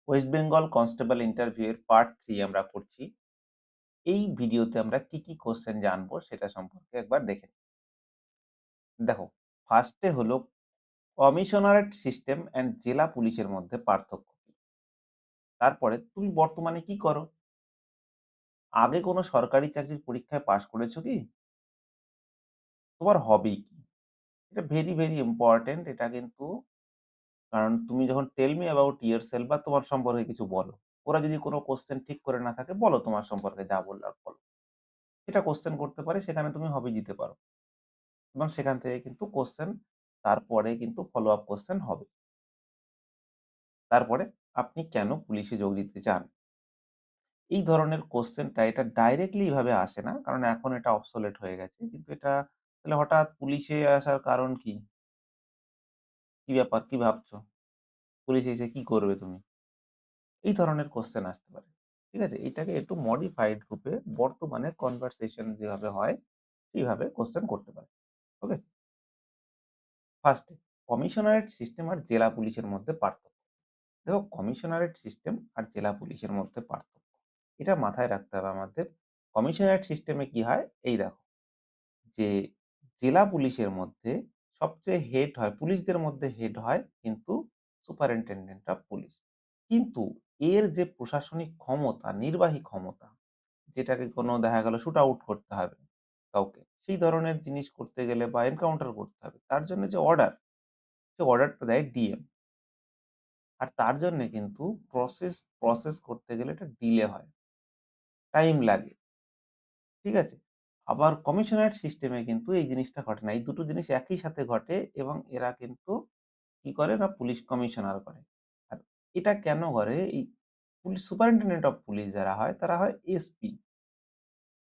West Bengal constable interview এর part 3 আমরা করছি। এই ভিডিওতে আমরা কি কোয়েশ্চেন জানবো সেটা সম্পর্কে একবার দেখে নিই। দেখো, ফার্স্টে হলো কমিশনারেট সিস্টেম অ্যান্ড জেলা পুলিশের মধ্যে পার্থক্য কি? তারপরে তুমি বর্তমানে কি করো? আগে কোনো সরকারি চাকরির পরীক্ষায় পাস করেছো কি? তোমার হবি কি? এটা ভেরি ইম্পোর্টেন্ট এটা কিন্তু। কারণ তুমি যখন টেল মি অ্যাবাউট ইয়োরসেলফ বা তোমার সম্পর্কে কিছু বলো। ওরা যদি কোনো কোয়েশ্চেন ঠিক করে না থাকে বলো তোমার সম্পর্কে যা বললার বলো। এটা কোয়েশ্চেন করতে পারে সেখানে তুমি হবি দিতে পারো। এবং সেখান থেকে কিন্তু কোয়েশ্চেন তারপরে কিন্তু ফলো আপ কোয়েশ্চেন হবে। তারপরে আপনি কেন পুলিশে যোগ দিতে চান? এই ধরনের কোয়েশ্চেনটা এটা ডাইরেক্টলি এভাবে আসে না। কারণ এখন এটা অবসোলেট হয়ে গেছে। কিন্তু এটা তাহলে হঠাৎ পুলিশে আসার কারণ কি? কি ব্যাপার? কি ভাবছো? পুলিশে এসে কি করবে তুমি? এই ধরনের কোয়েশ্চেন আসতে পারে। ঠিক আছে? এটাকে একটু মডিফাইড রূপে বর্তমানে কনভারসেশন যেভাবে হয় সেইভাবে কোয়েশ্চেন করতে পারে। ওকে? ফার্স্ট এ কমিশনারেট সিস্টেম আর জেলা পুলিশের মধ্যে পার্থক্য। দেখো, কমিশনারেট সিস্টেম আর জেলা পুলিশের মধ্যে পার্থক্য। এটা মাথায় রাখতে হবে আমাদের। কমিশনারেট সিস্টেমে কি হয়? এই দেখো, যে জেলা পুলিশের মধ্যে সবচেয়ে হেড হয়, পুলিশদের মধ্যে হেড হয় কিন্তু সুপারিনটেনডেন্ট অফ পুলিশ। কিন্তু এর যে প্রশাসনিক ক্ষমতা, নির্বাহী ক্ষমতা, যেটাকে কোনো দেখা গেল শুট আউট করতে হবে কাউকে, সেই ধরনের জিনিস করতে গেলে বা এনকাউন্টার করতে হবে, তার জন্য যে অর্ডার, সে অর্ডারটা দেয় ডিএম। আর তার জন্যে কিন্তু প্রসেস করতে গেলে এটা ডিলে হয়, টাইম লাগে। ঠিক আছে? আবার কমিশনারেট সিস্টেমে কিন্তু এই জিনিসটা ঘটে না। এই দুটো জিনিস একই সাথে ঘটে এবং এরা কিন্তু কি করে না পুলিশ কমিশনার করে। আর এটা কেন করে? এই পুলিশ সুপারিনটেনডেন্ট অফ পুলিশ যারা হয় তারা হয় এসপি,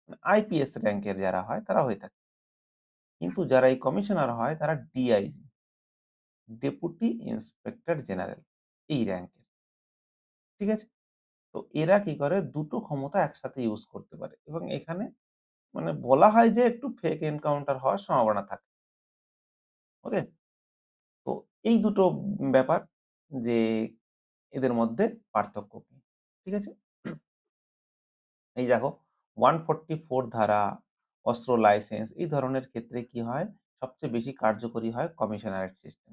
মানে আইপিএস র‍্যাংকের যারা হয় তারা হয়ে থাকে। কিন্তু যারা এই কমিশনার হয় তারা ডিআইজি, ডেপুটি ইন্সপেক্টর জেনারেল, এই র‍্যাংকের। ঠিক আছে? তো এরা কি করে দুটো ক্ষমতা একসাথে ইউজ করতে পারে এবং এখানে মানে বলা হয় যে একটু ফেক এনকাউন্টার হওয়ার সম্ভাবনা থাকে। ওকে? তো এই দুটো ব্যাপার যে এদের মধ্যে পার্থক্য কি? ঠিক আছে? এই দেখো, 144 ধারা, অস্ত্র লাইসেন্স এই ধরনের ক্ষেত্রে কি হয়? সবচেয়ে বেশি কার্যকরী হয় কমিশনারেট সিস্টেম।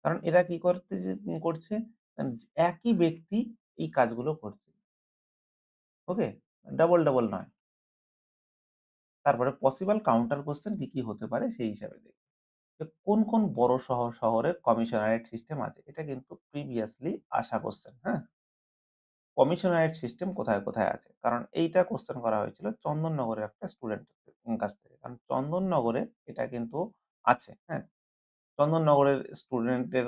কারণ এরা কি করছে? আন একই ব্যক্তি এই কাজগুলো করছে। ওকে? ডবল নয়। তারপরে পসিবল কাউন্টার কোয়েশ্চেন কি হতে পারে সেই হিসাবে দেখি। যে কোন বড় শহরে কমিশনারেট সিস্টেম আছে? এটা কিন্তু প্রিভিয়াসলি আসা কোয়েশ্চেন, হ্যাঁ? কমিশনারেট সিস্টেম কোথায় আছে? কারণ এইটা কোয়েশ্চেন করা হয়েছিল চন্দননগরের একটা স্টুডেন্টের কাছ থেকে। কারণ চন্দননগরে এটা কিন্তু আছে, হ্যাঁ? চন্দননগরের স্টুডেন্টের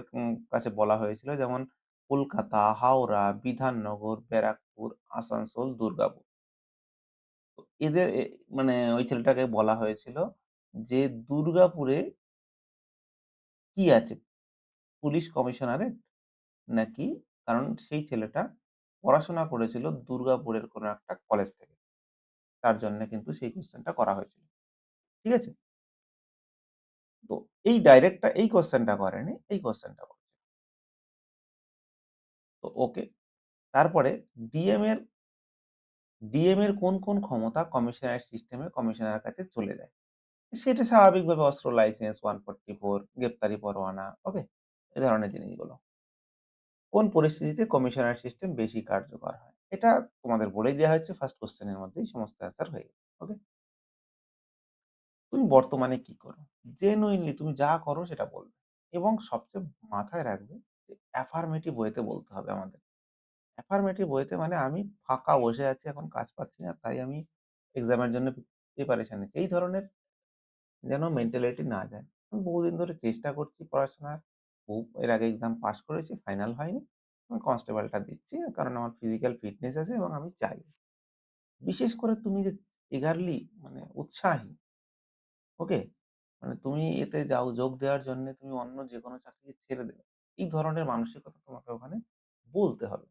কাছে বলা হয়েছিল যেমন কলকাতা, হাওড়া, বিধাননগর, ব্যারাকপুর, আসানসোল, দুর্গাপুর। তো এদের মানে ওই ছেলেটাকে বলা হয়েছিল যে দুর্গাপুরে কি আছে? পুলিশ কমিশনারেট নাকি? কারণ সেই ছেলেটা পড়াশোনা করেছিল দুর্গাপুরের কোনো একটা কলেজ থেকে। তার জন্যে কিন্তু সেই কোয়েশ্চেনটা করা হয়েছিল। ঠিক আছে? তো এই কোয়েশ্চেনটা করেনি, এই কোয়েশ্চেনটা করেছে। তো ওকে। তারপরে ডিএম এর ডিএম এর কোন ক্ষমতা কমিশনারেট সিস্টেমে কমিশনারের কাছে চলে যায়? সেটা স্বাভাবিকভাবে অস্ত্র লাইসেন্স, 144, গ্রেপ্তারি পরোয়ানা, ওকে? এ ধরনের জিনিসগুলো। কোন পরিস্থিতিতে কমিশনারেট সিস্টেম বেশি কার্যকর হয়? এটা তোমাদের বলেই দেয়া হয়েছে ফার্স্ট কোয়েশ্চেন এর মধ্যেই সমস্ত অ্যান্সার হয়ে গেছে। ওকে? তুমি বর্তমানে কি করো? জেনুইনলি তুমি যা করো সেটা বলবে। এবং সবচেয়ে মাথায় রাখবে যে অ্যাফার্মেটিভ ওয়েতে বলতে হবে আমাদের। অ্যাফার্মেটিভ ওয়েতে মানে আমি ফাঁকা বসে আছি, এখন কাজ পাচ্ছি না, তাই আমি এক্সামের জন্য প্রিপারেশন নিচ্ছি। এই ধরনের যেন মেন্টালিটি না যায়। আমি বহুদিন ধরে চেষ্টা করছি পড়াশোনার। এর আগে এক্সাম পাস করেছি, ফাইনাল হয়নি। আমি কনস্টেবলটা দিচ্ছি কারণ আমার ফিজিক্যাল ফিটনেস আছে এবং আমি চাই। বিশেষ করে তুমি যে eagerly মানে উৎসাহী, ওকে? মানে তুমি এতে যোগ দেওয়ার জন্যে তুমি অন্য যেকোনো চাকরিকে ছেড়ে দেবে। এই ধরনের মানসিকতা তোমাকে ওখানে বলতে হবে।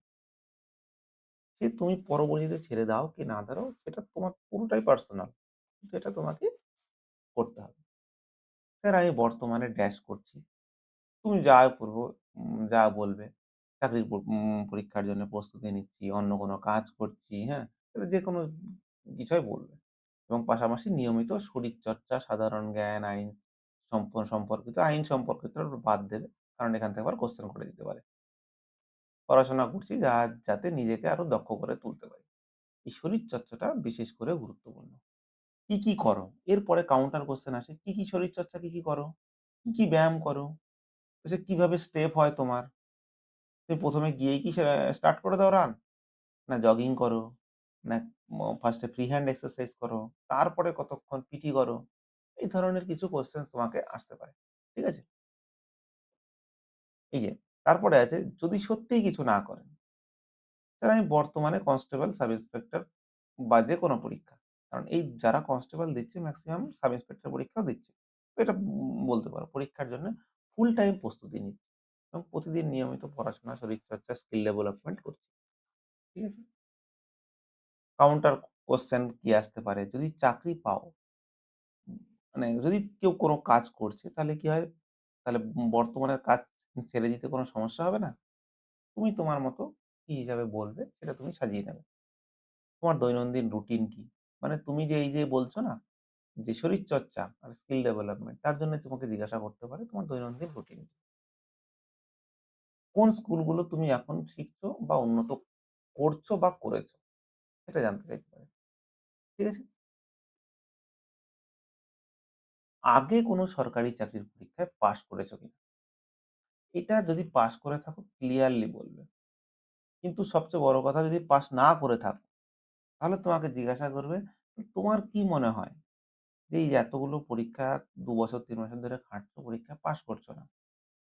সে তুমি পরবর্তীতে ছেড়ে দাও কি না দাও সেটা তোমার পুরোটাই পার্সোনাল। কিন্তু এটা তোমাকে করতে হবে। স্যার আমি বর্তমানে ড্যাশ করছি। তুমি যা করবো যা বলবে। চাকরির পরীক্ষার জন্য প্রস্তুতি নিচ্ছি, অন্য কোনো কাজ করছি, হ্যাঁ? এটা যেকোনো বিষয় বলবে এবং পাশাপাশি নিয়মিত শরীরচর্চা, সাধারণ জ্ঞান, আইন সম্পর্কিত আইন সম্পর্কিত বাদ দেবে। কারণ এখান থেকে আবার কোয়েশ্চেন করে দিতে পারে। পড়াশোনা করছি যাতে নিজেকে আরো দক্ষ করে তুলতে পারি। এই শরীরচর্চাটা বিশেষ করে গুরুত্বপূর্ণ। কি, কি করো? এরপরে কাউন্টার কোয়েশ্চেন আসে। কি, কি শরীরচর্চা কি, কি করো? কি, কি ব্যায়াম করো? কিভাবে স্টেপ হয় তোমার? তুমি ১ম এ গিয়েই কি স্টার্ট করে দাও রান? না জগিং করো? না ফার্স্ট এ ফ্রি হ্যান্ড এক্সারসাইজ করো? তারপরে কতক্ষণ পিটি করো? এই ধরনের কিছু কোয়েশ্চেন তোমাকে আসতে পারে। ঠিক আছে? এই যে তারপরে আছে যদি সত্যিই কিছু না করেন, তাহলে আমি বর্তমানে কনস্টেবল, সাব ইন্সপেক্টর বা যেকোনো পরীক্ষা। কারণ এই যারা কনস্টেবল দিচ্ছে মেক্সিমাম সাব ইন্সপেক্টর পরীক্ষাও দিচ্ছে। তো এটা বলতে পারো পরীক্ষার জন্য ফুল টাইম প্রস্তুতি নিচ্ছি এবং প্রতিদিন নিয়মিত পড়াশোনা, শরীরচর্চা, স্কিল ডেভেলপমেন্ট করছি। ঠিক আছে? কাউন্টার কোয়েশ্চেন কি আসতে পারে? যদি চাকরি পাও, মানে যদি কেউ কোনো কাজ করছে তাহলে কি হয়? তাহলে বর্তমানের কাজ ছেড়ে দিতে কোনো সমস্যা হবে না? তুমি তোমার মতো কি হিসাবে বলবে সেটা তুমি সাজিয়ে নেবে। তোমার দৈনন্দিন রুটিন কি? মানে তুমি যে এই যে বলছো না যে শরীরচর্চা আর স্কিল ডেভেলপমেন্ট তার জন্য তোমাকে জিজ্ঞাসা করতে পারে তোমার দৈনন্দিন রুটিন কি? কোন স্কুলগুলো তুমি এখন শিখছো বা উন্নত করছো বা করেছো? এটা জানতে চাইতে পারে। ঠিক আছে? আগে কোনো সরকারি চাকরির পরীক্ষায় পাস করেছো কিনা? এটা যদি পাস করে থাকো ক্লিয়ারলি বলবে। কিন্তু সবচেয়ে বড় কথা যদি পাস না করে থাকো, তাহলে তোমাকে জিজ্ঞাসা করবে, তোমার কি মনে হয় যে এই এতগুলো পরীক্ষা ২ বছর ৩ বছর ধরে খাটছো পরীক্ষায় পাস করছো না।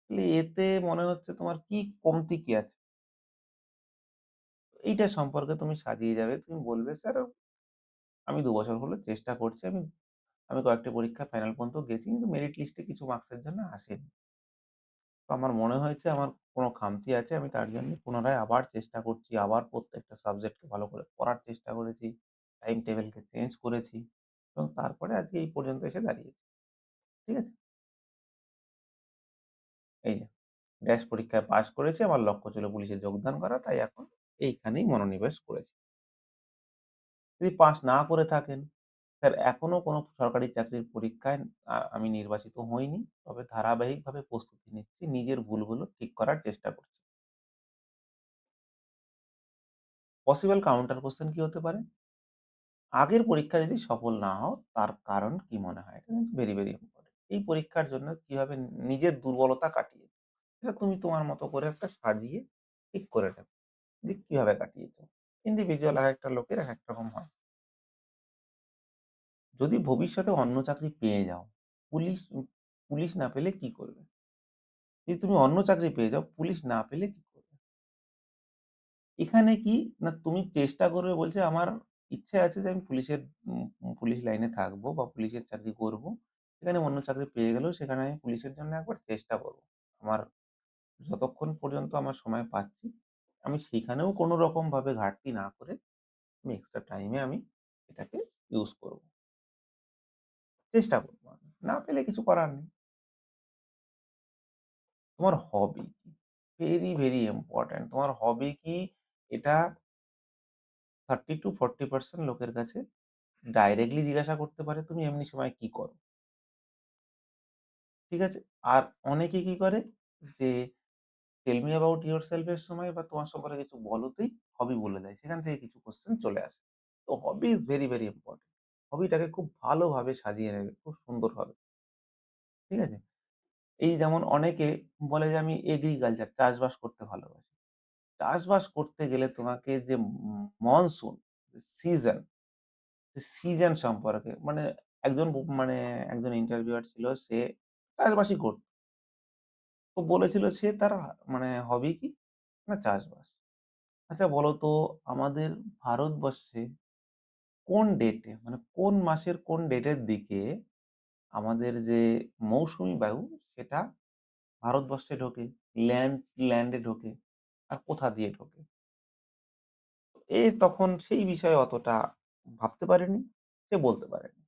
তাহলে এতে মনে হচ্ছে তোমার কি কমতি কি আছে? এইটা সম্পর্কে তুমি সাজিয়ে যাবে। তুমি বলবে, "স্যার আমি ২ বছর হলো চেষ্টা করছি। আমি আমি কয়েকটি পরীক্ষা ফাইনাল পর্যন্ত গেছি। কিন্তু মেরিট লিস্টে কিছু মার্কসের জন্য আসেনি। তো আমার মনে হয়েছে আমার কোনো খামতি আছে। আমি তার জন্য পুনরায় আবার চেষ্টা করছি। আবার প্রত্যেকটা সাবজেক্টকে ভালো করে পড়ার চেষ্টা করেছি। টাইম টেবলকে চেঞ্জ করেছি এবং তারপরে আজকে এই পর্যন্ত এসে দাঁড়িয়েছি।" ঠিক আছে? এই যে ড্যাশ পরীক্ষায় পাস করেছি। আমার লক্ষ্য ছিল পুলিশে যোগদান করা। তাই এখন এইখানেই মনোনিবেশ করেছি। যদি পাস না করে থাকেন, স্যার এখনো কোনো সরকারি চাকরির পরীক্ষায় আমি নির্বাচিত হইনি। তবে ধারাবাহিকভাবে প্রস্তুতি নিচ্ছি। নিজের ভুলগুলো ঠিক করার চেষ্টা করছি। পসিবল কাউন্টার কোয়েশ্চেন কি হতে পারে? আগের পরীক্ষায় যদি সফল না হও, তার কারণ কি মনে হয়? এটা কিন্তু ভেরি, ভেরি ইম্পোর্টেন্ট। এই পরীক্ষার জন্য কিভাবে নিজের দুর্বলতা কাটিয়ে এটা তুমি তোমার মতো করে একটা সাজিয়ে ঠিক করে নেবে যে কিভাবে কাটিয়েছো। ইন্ডিভিজুয়াল একেকটা লোকের একেক রকম হয়। যদি ভবিষ্যতে অন্য চাকরি পেয়ে যাও, পুলিশ পুলিশ না পেলে কি করবে? যদি তুমি অন্য চাকরি পেয়ে যাও, পুলিশ না পেলে কি করবে? এখানে কি না তুমি চেষ্টা করবে বলছে আমার ইচ্ছে আছে যে আমি পুলিশ লাইনে থাকবো বা পুলিশের চাকরি করব। সেখানে অন্য চাকরি পেয়ে গেলেও সেখানে আমি পুলিশের জন্য একবার চেষ্টা করব। আমার যতক্ষণ পর্যন্ত আমার সময় পাচ্ছি, আমি সেখানেও কোনো রকমভাবে ঘাটতি না করে আমি এক্সট্রা টাইমে আমি এটাকে ইউজ করব। চেষ্টা করব আমি। না পেলে কিছু করার নেই। তোমার হবি কি? Very, very important. তোমার হবি কি? এটা 30-40% লোকের কাছে ডাইরেক্টলি জিজ্ঞাসা করতে পারে, "তুমি এমনি সময় কি করো?" ঠিক আছে? আর অনেকে কি করে যে, "টেল মি অ্যাবাউট ইয়োরসেলফ" এর সময় বা তোমার সম্পর্কে কিছু বলোতেই হবি বলে দেয়। সেখান থেকে কিছু কোয়েশ্চেন চলে আসে। তো হবি ইস ভেরি, ভেরি ইম্পোর্টেন্ট। হবিটাকে খুব ভালোভাবে সাজিয়ে নেবে, খুব সুন্দরভাবে। ঠিক আছে? এই যেমন অনেকে বলে যে, "আমি এগ্রিকালচার চাষবাস করতে ভালোবাসি।" চাষবাস করতে গেলে তোমাকে যে মনসুন, সিজন, সিজন সম্পর্কে মানে একজন মানে একজন ইন্টারভিউয়ার ছিল সে চাষবাসই করত। তো বলেছিল সে তার মানে হবি কি? না চাষবাস। আচ্ছা বলো তো আমাদের ভারতবর্ষে কোন ডেটে মানে কোন মাসের কোন ডেটের দিকে আমাদের যে মৌসুমী বায়ু সেটা ভারতবর্ষে ঢোকে, ল্যান্ডে ঢোকে আর কোথা দিয়ে ঢোকে? তখন সেই বিষয়ে অতটা ভাবতে পারেনি, সে বলতে পারেনি।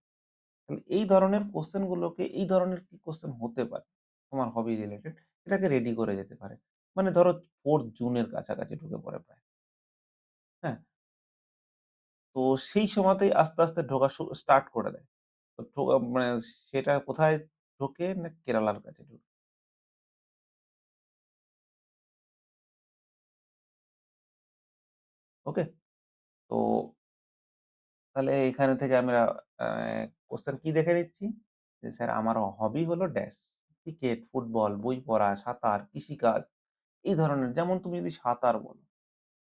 তাহলে এই ধরনের কোয়েশ্চেন গুলোকে এই ধরনের কি কোয়েশ্চেন হতে পারে তোমার হবি রিলেটেড এটাকে রেডি করে যেতে পারে। মানে ধরো 4th জুনের কাছাকাছি ঢুকে পড়ে প্রায়। হ্যাঁ? তো সেই সময়তেই আস্তে, আস্তে ঢোকা স্টার্ট করে দেয়। তো মানে সেটা কোথায় ঢোকে? না কেরালার কাছে ঢোকে। ওকে? তো তাহলে এখানে থেকে আমরা আ কোয়েশ্চেন কি দেখে নিচ্ছি? যে স্যার আমার হবি হলো ড্যাশ। ক্রিকেট, ফুটবল, বই পড়া, সাঁতার, কৃষিকাজ এই ধরনের যেমন তুমি যদি সাঁতার বলো,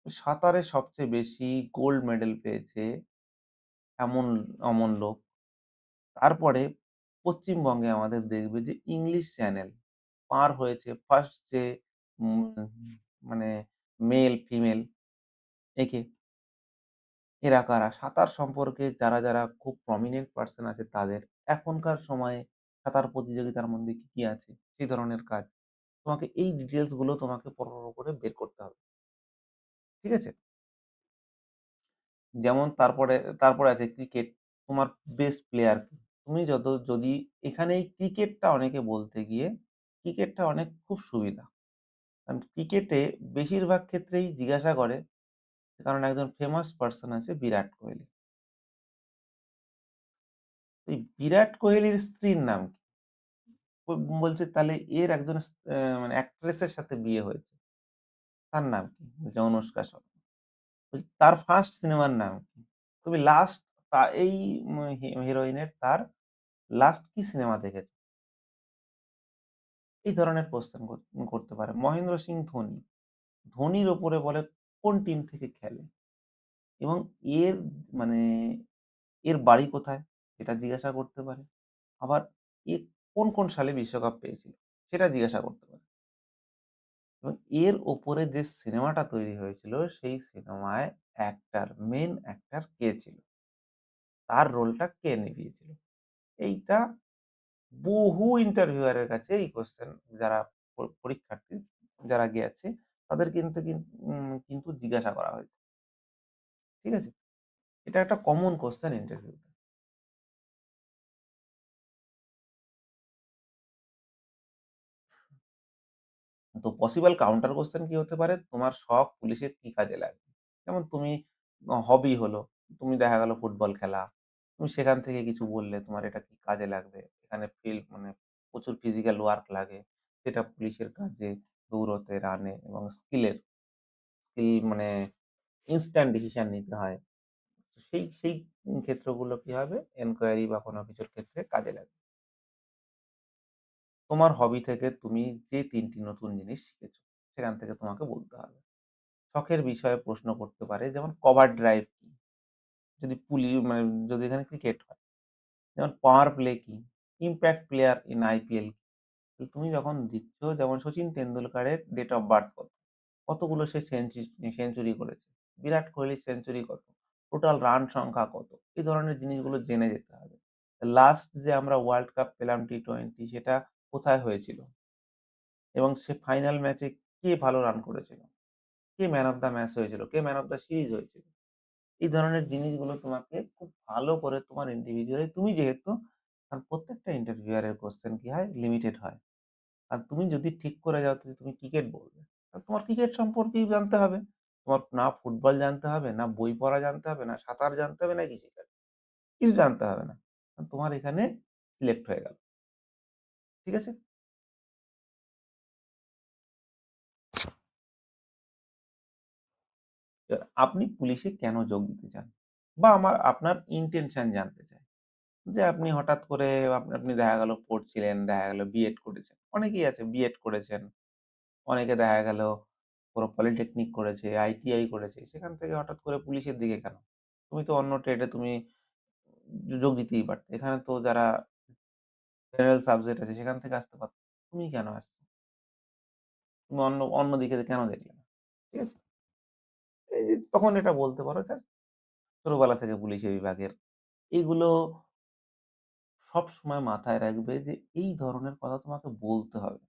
সাঁতারে সবচেয়ে বেশি গোল্ড মেডেল পেয়েছে এমন অমন লোক। তারপরে পশ্চিমবঙ্গে আমাদের দেখবে যে ইংলিশ চ্যানেল পার হয়েছে ফার্স্ট যে উম মানে মেল, ফিমেল একে এরা কারা? সাঁতার সম্পর্কে যারা, যারা খুব প্রমিনেন্ট পারসন আছে তাদের এখনকার সময়ে সাঁতার প্রতিযোগিতার মধ্যে কি, কি আছে? সেই ধরনের কাজ। তোমাকে এই ডিটেইলস গুলো তোমাকে পড়ার উপরে বের করতে হবে। ঠিক আছে? যেমন তারপরে আছে ক্রিকেট। তোমার বেস্ট প্লেয়ার কে? তুমি যদি এখানে এই ক্রিকেটটা অনেকে বলতে গিয়ে ক্রিকেটটা অনেক খুব সুবিধা। কারণ ক্রিকেটে বেশিরভাগ ক্ষেত্রেই জিজ্ঞাসা করে কারণ একজন ফেমাস পারসন আছে বিরাট কোহলি। এই বিরাট কোহলির স্ত্রীর নাম কি? বলছে তাহলে এর একজন মানে অ্যাক্ট্রেস এর সাথে বিয়ে হয়েছে। তার নাম কি? বলছে অনুষ্কা শর্মা। বলছি তার ফার্স্ট সিনেমার নাম কি? তুমি লাস্ট এই হিরোইনের তার লাস্ট কি সিনেমা দেখেছো? এই ধরনের কোয়েশ্চেন করতে পারে। মহেন্দ্র সিং ধোনি। ধোনির ওপরে বলে কোন টিম থেকে খেলে এবং এর মানে এর বাড়ি কোথায়? সেটা জিজ্ঞাসা করতে পারে। আবার এ কোন, কোন সালে বিশ্বকাপ পেয়েছিল? সেটা জিজ্ঞাসা করতে পারে। এবং এর ওপরে যে সিনেমাটা তৈরি হয়েছিল সেই সিনেমায় মেইন অ্যাক্টর কে ছিল? তার রোলটা কে নিভিয়েছিল? এইটা বহু ইন্টারভিউয়ার এর কাছে এই কোয়েশ্চেন যারা পরীক্ষার্থী যারা গিয়েছে তাদের কিন্তু জিজ্ঞাসা করা হয়েছে। ঠিক আছে? এটা একটা কমন কোয়েশ্চেন ইন্টারভিউতে। তো পসিবল কাউন্টার কোয়েশ্চেন কি হতে পারে? তোমার শখ পুলিশের কি কাজে লাগবে? যেমন তুমি হবি হলো, তুমি দেখা গেল ফুটবল খেলা। তুমি সেখান থেকে কিছু বললে তোমার এটা কি কাজে লাগবে? এখানে মানে প্রচুর ফিজিক্যাল ওয়ার্ক লাগে। সেটা পুলিশের কাজে দৌড়তে, রানে এবং স্কিল মানে ইনস্ট্যান্ট ডিসিশন নিতে হয়। সেই ক্ষেত্রগুলো কি হবে? এনকোয়ারি বা কোনো কিছুর ক্ষেত্রে কাজে লাগবে। তোমার হবি থেকে তুমি যে ৩ টি নতুন জিনিস শিখেছো, সেখান থেকে তোমাকে বলতে হবে। শখের বিষয়ে প্রশ্ন করতে পারে যেমন কভার ড্রাইভ কি? যদি মানে যদি এখানে ক্রিকেট হয়, যেমন পাওয়ার প্লে কি? ইমপ্যাক্ট প্লেয়ার ইন আইপিএল কি? তো তুমি যখন দিচ্ছ যেমন সচিন তেন্ডুলকারের ডেট অফ বার্থ কত? কতগুলো সে সেঞ্চুরি করেছে? বিরাট কোহলির সেঞ্চুরি কত? টোটাল রান সংখ্যা কত? এই ধরনের জিনিসগুলো জেনে যেতে হবে। লাস্ট যে আমরা ওয়ার্ল্ড কাপ পেলাম টি-20 সেটা কোথায় হয়েছিল? এবং সে ফাইনাল ম্যাচে কে ভালো রান করেছিল? কে ম্যান অফ দ্য ম্যাচ হয়েছিল? কে ম্যান অফ দ্য সিরিজ হয়েছিল? এই ধরনের জিনিসগুলো তোমাকে খুব ভালো করে তোমার ইন্ডিভিজুয়ালি তুমি যেহেতু কারণ প্রত্যেকটা ইন্টারভিউয়ার এর কোয়েশ্চেন কি হয়? লিমিটেড হয়। আর তুমি যদি ঠিক করে যাও যে তুমি ক্রিকেট বলবে, তোমার ক্রিকেট সম্পর্কেই জানতে হবে। তোমার না ফুটবল জানতে হবে, না বই পড়া জানতে হবে, না সাঁতার জানতে হবে, না কৃষিকাজ। কিছু জানতে হবে না। তোমার এখানে সিলেক্ট হয়ে গেল। ঠিক আছে? এবার আপনি পুলিশে কেন যোগ দিতে চান? বা আপনার ইনটেনশন জানতে চাই। যে আপনি হঠাৎ করে আপনি দেখা গেল পড়ছিলেন, দেখা গেল বিএড করেছেন। অনেকেই আছে বিএড করেছেন। অনেকে দেখা গেল পুরো পলিটেকনিক করেছে, আইটিআই করেছে। সেখান থেকে হঠাৎ করে পুলিশের দিকে কেন? তুমি তো অন্য ট্রেডে তুমি যোগ দিতেই পারতে। এখানে তো যারা জেনারেল সাবজেক্ট আছে সেখান থেকে আসতে পারত। তুমি কেন আসছো? তুমি অন্য দিকে কেন দেখলে না? ঠিক আছে? এই যে তখন এটা বলতে পারো যে ছোটবেলা থেকে পুলিশের বিভাগের এগুলো সবসময় মাথায় রাখবে যে এই ধরনের কথা তোমাকে বলতে হবে।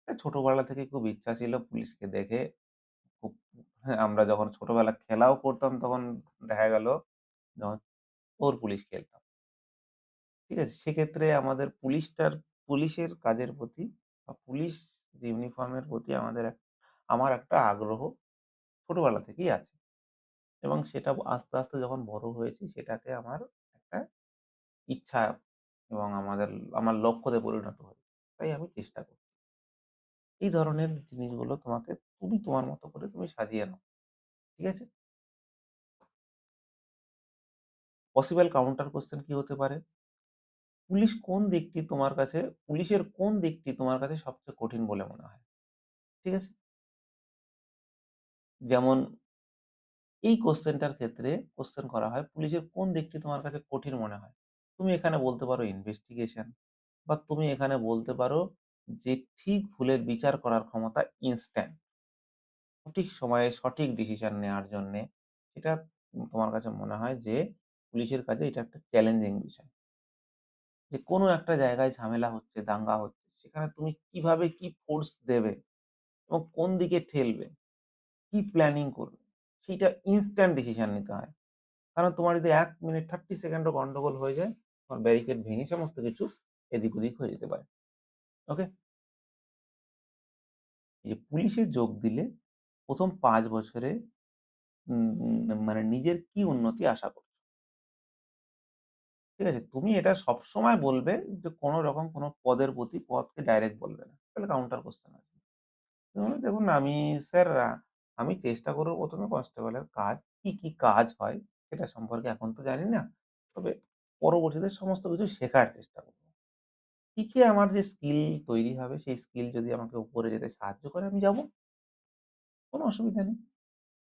ছোটবেলা থেকে খুব ইচ্ছা ছিল পুলিশকে দেখে খুব হ্যাঁ, আমরা যখন ছোটবেলা খেলাও করতাম তখন দেখা গেল যখন চোর পুলিশ খেলতাম। ঠিক আছে? সেক্ষেত্রে আমাদের পুলিশের কাজের প্রতি বা পুলিশ যে ইউনিফর্মের প্রতি আমাদের আমার একটা আগ্রহ ছোটবেলা থেকেই আছে এবং সেটা আস্তে, আস্তে যখন বড় হয়েছি সেটাকে আমার একটা ইচ্ছা এবং আমার লক্ষ্যতে পরিণত হয়েছে। তাই আমি চেষ্টা করি। এই ধরনের জিনিসগুলো তুমি তোমার মতো করে তুমি সাজিয়ে নাও। ঠিক আছে? পসিবল কাউন্টার কোয়েশ্চেন কি হতে পারে? পুলিশ কোন দিকটি তোমার কাছে পুলিশের কোন দিকটি তোমার কাছে সবচেয়ে কঠিন বলে মনে হয়? ঠিক আছে? যেমন এই কোয়েশ্চেনটার ক্ষেত্রে কোয়েশ্চেন করা হয়, পুলিশের কোন দিকটি তোমার কাছে কঠিন মনে হয়? তুমি এখানে বলতে পারো ইনভেস্টিগেশন বা তুমি এখানে বলতে পারো যে ঠিক ভুলের বিচার করার ক্ষমতা ইনস্ট্যান্ট। সঠিক সময়ে সঠিক ডিসিশন নেওয়ার জন্যে সেটা তোমার কাছে মনে হয় যে পুলিশের কাজে এটা একটা চ্যালেঞ্জিং বিষয়। যে কোনো একটা জায়গায় ঝামেলা হচ্ছে, দাঙ্গা হচ্ছে, সেখানে তুমি কিভাবে কি ফোর্স দেবে এবং কোন দিকে ঠেলবে, কি প্ল্যানিং করবে, সেইটা ইনস্ট্যান্ট ডিসিশন নিতে হয়। কারণ তোমার যদি ১ মিনিট 30 সেকেন্ডও গন্ডগোল হয়ে যায়, তোমার ব্যারিকেড ভেঙে সমস্ত কিছু এদিক ওদিক হয়ে যেতে পারে। ওকে? এই যে পুলিশে যোগ দিলে ১ম ৫ বছরে মানে নিজের কি উন্নতি আশা করছো? ঠিক আছে? তুমি এটা সবসময় বলবে যে কোনো রকম কোনো পদকে ডাইরেক্ট বলবে না। তাহলে কাউন্টার কোয়েশ্চেন আসবে। তুমি বলবে, "দেখুন স্যার আমি চেষ্টা করব ১ম এ কনস্টেবলের কাজ, কি, কি কাজ হয় সেটা সম্পর্কে এখন তো জানি না। তবে পরবর্তীতে সমস্ত কিছু শেখার চেষ্টা করব। শিখে আমার যে স্কিল তৈরি হবে সেই স্কিল যদি আমাকে উপরে যেতে সাহায্য করে আমি যাব। কোনো অসুবিধা নেই।"